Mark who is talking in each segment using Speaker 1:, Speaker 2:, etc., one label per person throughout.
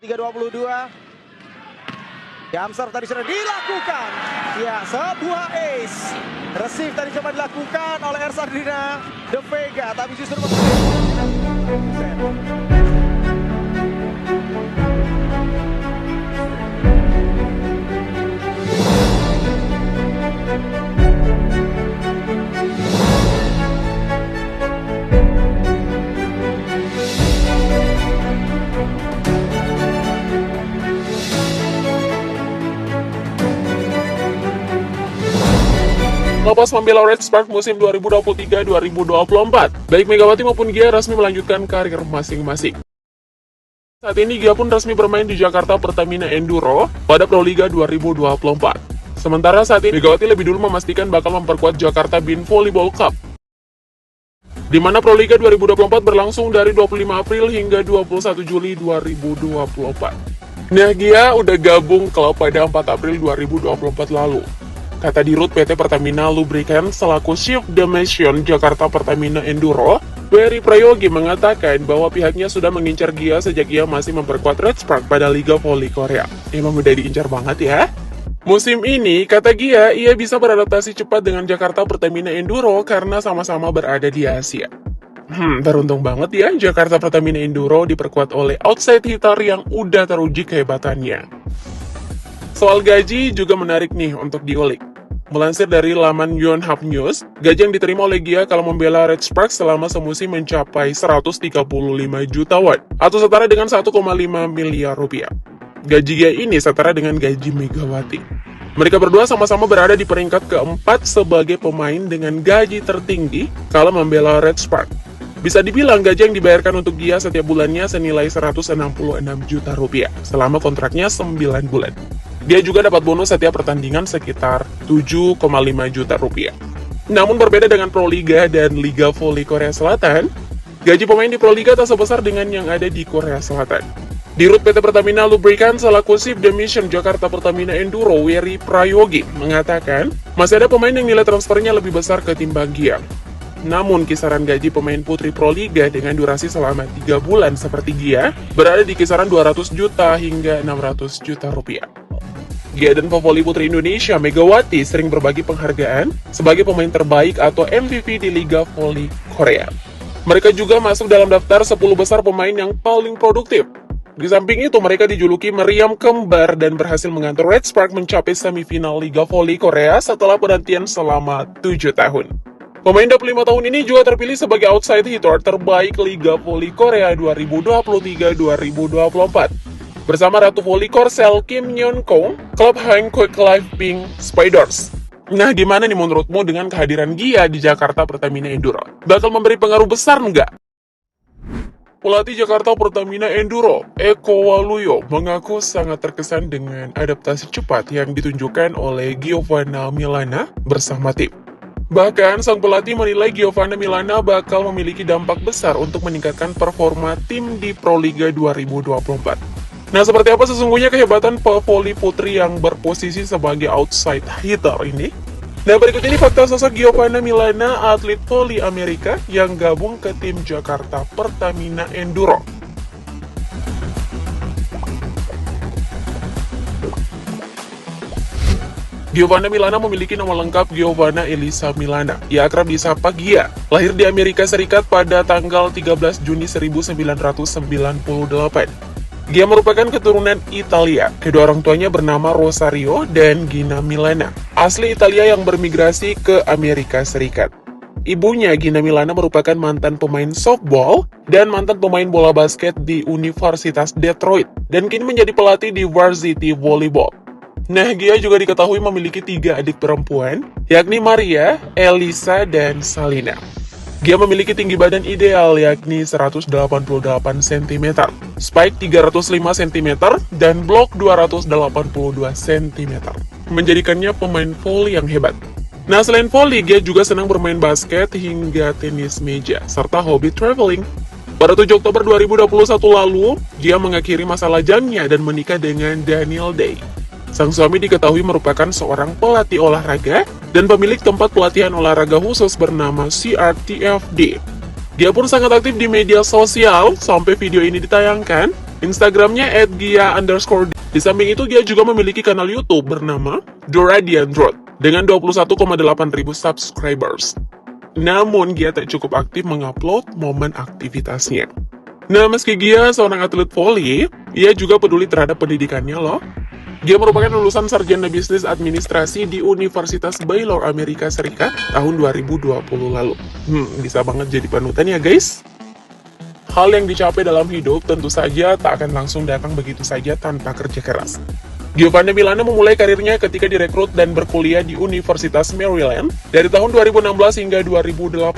Speaker 1: 3.22. Jamser tadi sudah dilakukan. Ya, sebuah ace. Receive tadi coba dilakukan oleh Ersardina De Vega, tapi justru
Speaker 2: Lepas membela Red Spark musim 2023-2024, baik Megawati maupun Gia resmi melanjutkan karir masing-masing. Saat ini Gia pun resmi bermain di Jakarta Pertamina Enduro pada Proliga 2024. Sementara saat ini Megawati lebih dulu memastikan bakal memperkuat Jakarta Bean Volleyball Cup, di mana Proliga 2024 berlangsung dari 25 April hingga 21 Juli 2024. Nah, Gia udah gabung klub pada 4 April 2024 lalu. Kata Dirut PT Pertamina Lubricants selaku Chief Demission Jakarta Pertamina Enduro, Wery Prayogi mengatakan bahwa pihaknya sudah mengincar Gia sejak ia masih memperkuat Red Spark pada Liga Voli Korea. Emang udah diincar banget ya? Musim ini, kata Gia, ia bisa beradaptasi cepat dengan Jakarta Pertamina Enduro karena sama-sama berada di Asia. Beruntung banget ya, Jakarta Pertamina Enduro diperkuat oleh outside hitter yang udah teruji kehebatannya. Soal gaji juga menarik nih untuk diulik. Melansir dari laman Yonhap News, gaji yang diterima oleh Gia kalau membela Red Spark selama semusim mencapai 135 juta won, atau setara dengan 1,5 miliar rupiah. Gaji Gia ini setara dengan gaji Megawati. Mereka berdua sama-sama berada di peringkat keempat sebagai pemain dengan gaji tertinggi kalau membela Red Spark. Bisa dibilang gaji yang dibayarkan untuk Gia setiap bulannya senilai 166 juta rupiah selama kontraknya 9 bulan. Dia juga dapat bonus setiap pertandingan sekitar 7,5 juta rupiah. Namun berbeda dengan Proliga dan Liga Voli Korea Selatan, gaji pemain di Proliga tak sebesar dengan yang ada di Korea Selatan. Dirut PT Pertamina Lubricants selaku Chief Demission Jakarta Pertamina Enduro, Wery Prayogi, mengatakan masih ada pemain yang nilai transfernya lebih besar ketimbang Gia. Namun kisaran gaji pemain putri Proliga dengan durasi selama 3 bulan seperti Gia berada di kisaran 200 juta hingga 600 juta rupiah. Gia dan pevoli putri Indonesia Megawati sering berbagi penghargaan sebagai pemain terbaik atau MVP di Liga Voli Korea. Mereka juga masuk dalam daftar 10 besar pemain yang paling produktif. Di samping itu, mereka dijuluki meriam kembar dan berhasil mengantar Red Spark mencapai semifinal Liga Voli Korea setelah penantian selama 7 tahun. Pemain 25 tahun ini juga terpilih sebagai outside hitter terbaik Liga Voli Korea 2023-2024. Bersama Ratu Voli Korsel Kim Yeon Kong, klub Hang Quick Life Pink Spiders. Nah, gimana nih menurutmu dengan kehadiran Gia di Jakarta Pertamina Enduro? Bakal memberi pengaruh besar nggak? Pelatih Jakarta Pertamina Enduro, Eko Waluyo, mengaku sangat terkesan dengan adaptasi cepat yang ditunjukkan oleh Giovanna Milana bersama tim. Bahkan, sang pelatih menilai Giovanna Milana bakal memiliki dampak besar untuk meningkatkan performa tim di Proliga 2024. Nah, seperti apa sesungguhnya kehebatan pevoli putri yang berposisi sebagai outside hitter ini? Nah, berikut ini fakta sosok Giovanna Milana, atlet voli Amerika yang gabung ke tim Jakarta Pertamina Enduro. Giovanna Milana memiliki nama lengkap Giovanna Elisa Milana. Ia akrab disapa Gia. Lahir di Amerika Serikat pada tanggal 13 Juni 1998. Gia merupakan keturunan Italia. Kedua orang tuanya bernama Rosario dan Gina Milana, asli Italia yang bermigrasi ke Amerika Serikat. Ibunya, Gina Milana, merupakan mantan pemain softball dan mantan pemain bola basket di Universitas Detroit, dan kini menjadi pelatih di Varsity Volleyball. Nah, Gia juga diketahui memiliki 3 adik perempuan, yakni Maria, Elisa, dan Salina. Gia memiliki tinggi badan ideal yakni 188 cm, spike 305 cm, dan blok 282 cm, menjadikannya pemain voli yang hebat. Nah, selain voli, Gia juga senang bermain basket hingga tenis meja, serta hobi traveling. Pada 7 Oktober 2021 lalu, Gia mengakhiri masa lajangnya dan menikah dengan Daniel Day. Sang suami diketahui merupakan seorang pelatih olahraga dan pemilik tempat pelatihan olahraga khusus bernama CRTFD. Dia pun sangat aktif di media sosial sampai video ini ditayangkan. Instagramnya @gia_. Di samping itu, Gia juga memiliki kanal YouTube bernama Dora the Android dengan 21,8 ribu subscribers. Namun, Gia tak cukup aktif mengupload momen aktivitasnya. Nah, meski Gia seorang atlet voli, ia juga peduli terhadap pendidikannya loh. Gia merupakan lulusan sarjana bisnis administrasi di Universitas Baylor, Amerika Serikat tahun 2020 lalu. Bisa banget jadi panutan ya guys. Hal yang dicapai dalam hidup tentu saja tak akan langsung datang begitu saja tanpa kerja keras. Giovanni Milano memulai karirnya ketika direkrut dan berkuliah di Universitas Maryland dari tahun 2016 hingga 2018.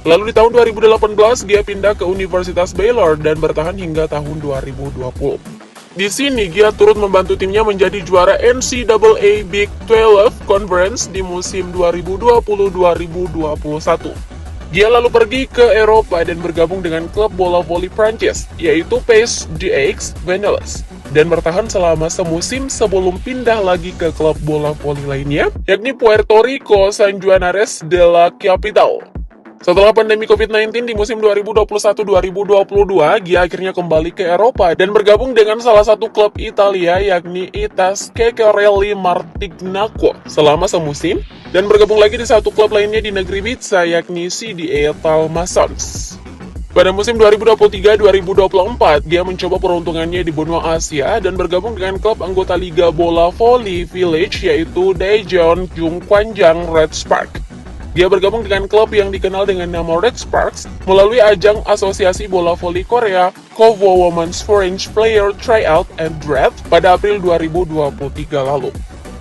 Speaker 2: Lalu di tahun 2018, Gia pindah ke Universitas Baylor dan bertahan hingga tahun 2020. Di sini, Gia turut membantu timnya menjadi juara NCAA Big 12 Conference di musim 2020-2021. Gia lalu pergi ke Eropa dan bergabung dengan klub bola voli Prancis, yaitu PAS d'Aix Vannelas, dan bertahan selama semusim sebelum pindah lagi ke klub bola voli lainnya, yakni Puerto Rico San Juanares de la Capital. Setelah pandemi COVID-19 di musim 2021-2022, Gia akhirnya kembali ke Eropa dan bergabung dengan salah satu klub Italia yakni ITAS Kekerelli Martignacco selama semusim, dan bergabung lagi di satu klub lainnya di negeri Pizza yakni CDA Talmassons. Pada musim 2023-2024, Gia mencoba peruntungannya di benua Asia dan bergabung dengan klub anggota Liga Bola Voli Village yaitu Daejeon Jungkwanjang Red Spark. Dia bergabung dengan klub yang dikenal dengan nama Red Sparks melalui ajang Asosiasi Bola Voli Korea KOVO Women's Foreign Player Tryout and Draft pada April 2023 lalu.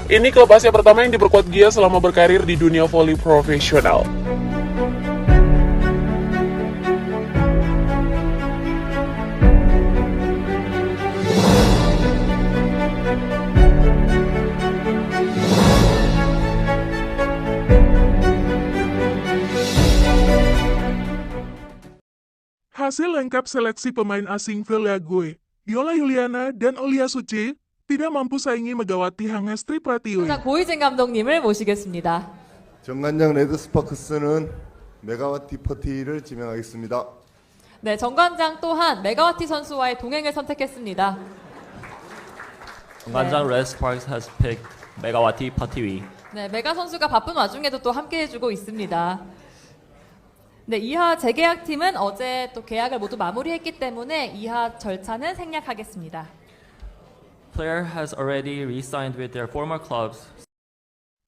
Speaker 2: Ini klub Asia pertama yang diperkuat Gia selama berkarir di dunia voli profesional.
Speaker 3: Hasil lengkap seleksi pemain asing Velague, Yola Yuliana, dan Olia Suci tidak mampu saingi Megawati Hangestri Pratiwi.
Speaker 4: 자, 고희진 감독님을 모시겠습니다.
Speaker 5: 정관장 레드스파크스는 메가와티 퍼티를 지명하겠습니다.
Speaker 4: 네, 정관장 또한 메가와티 선수와의 동행을 선택했습니다.
Speaker 6: 정관장 Red Sparks has picked Megawati Patiwi.
Speaker 4: 네, 메가 선수가 바쁜 와중에도 또 함께 해주고 있습니다. 네, 이하 재계약 팀은 어제 또 계약을 모두 마무리했기 때문에 이하 절차는 생략하겠습니다.
Speaker 6: Player has already re-signed with their former clubs.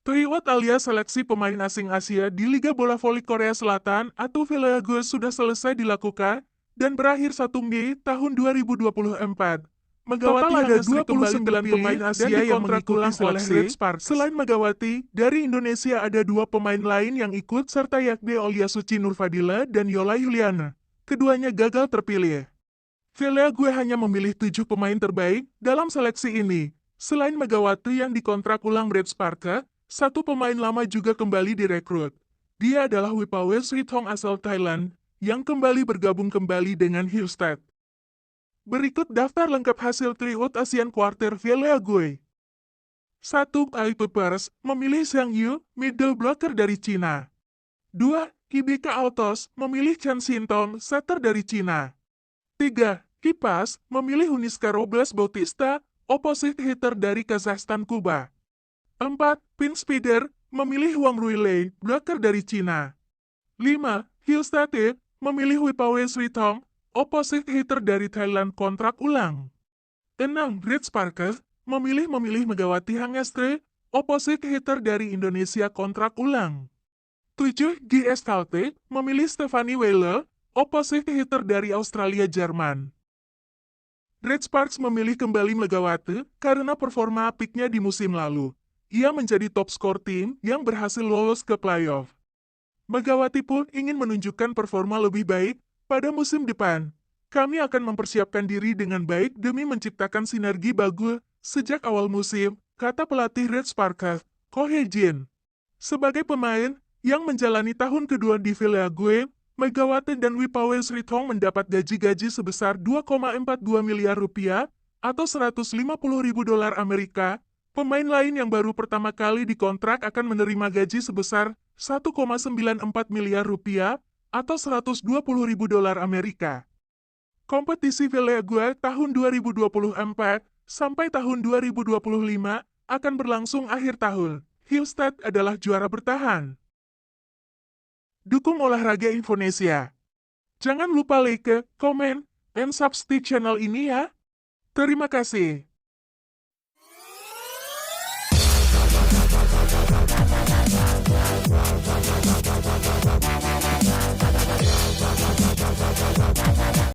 Speaker 3: Triwat alias seleksi pemain asing Asia di Liga Bola Voli Korea Selatan atau Velague sudah selesai dilakukan dan berakhir 1 Mei tahun 2024. Megawati ada 29 pemain Asia yang mengikuti seleksi Red Sparks. Selain Megawati, dari Indonesia ada 2 pemain lain yang ikut serta yakni Olia Suci Nurfadila dan Yola Yuliana. Keduanya gagal terpilih. Velague hanya memilih 7 pemain terbaik dalam seleksi ini. Selain Megawati yang dikontrak ulang Red Sparks, 1 pemain lama juga kembali direkrut. Dia adalah Wipawe Srithong asal Thailand yang kembali bergabung kembali dengan Hillstead. Berikut daftar lengkap hasil tryout ASEAN Quarter Velague. 1. Aipe Pers memilih Zhang Yu, middle blocker dari Cina. 2. Hibika Altos memilih Chen Xintong, setter dari Cina. 3. Kipas memilih Huniska Robles Bautista, opposite hitter dari Kazakhstan Kuba. 4. Pin Spider memilih Wang Ruilei, blocker dari Cina. 5. Hillstead memilih Wipawe Srithong, opposite hitter dari Thailand kontrak ulang. 6. Red Sparks memilih Megawati Hangestri, opposite hitter dari Indonesia kontrak ulang. 7. GS Talte memilih Stephanie Weiler, opposite hitter dari Australia Jerman. Red Sparks memilih kembali Megawati karena performa apiknya di musim lalu. Ia menjadi top skor tim yang berhasil lolos ke playoff. Megawati pun ingin menunjukkan performa lebih baik pada musim depan. Kami akan mempersiapkan diri dengan baik demi menciptakan sinergi bagus sejak awal musim, kata pelatih Red Sparks, Ko Hye-jin. Sebagai pemain yang menjalani tahun kedua di Velague, Megawati dan Wipawe Srithong mendapat gaji-gaji sebesar 2,42 miliar rupiah atau 150 ribu dolar Amerika. Pemain lain yang baru pertama kali dikontrak akan menerima gaji sebesar 1,94 miliar rupiah atau 120 ribu dolar Amerika. Kompetisi Villa tahun 2024 sampai tahun 2025 akan berlangsung akhir tahun. Hillstad adalah juara bertahan. Dukung olahraga Indonesia. Jangan lupa like, komen, dan subscribe channel ini ya. Terima kasih.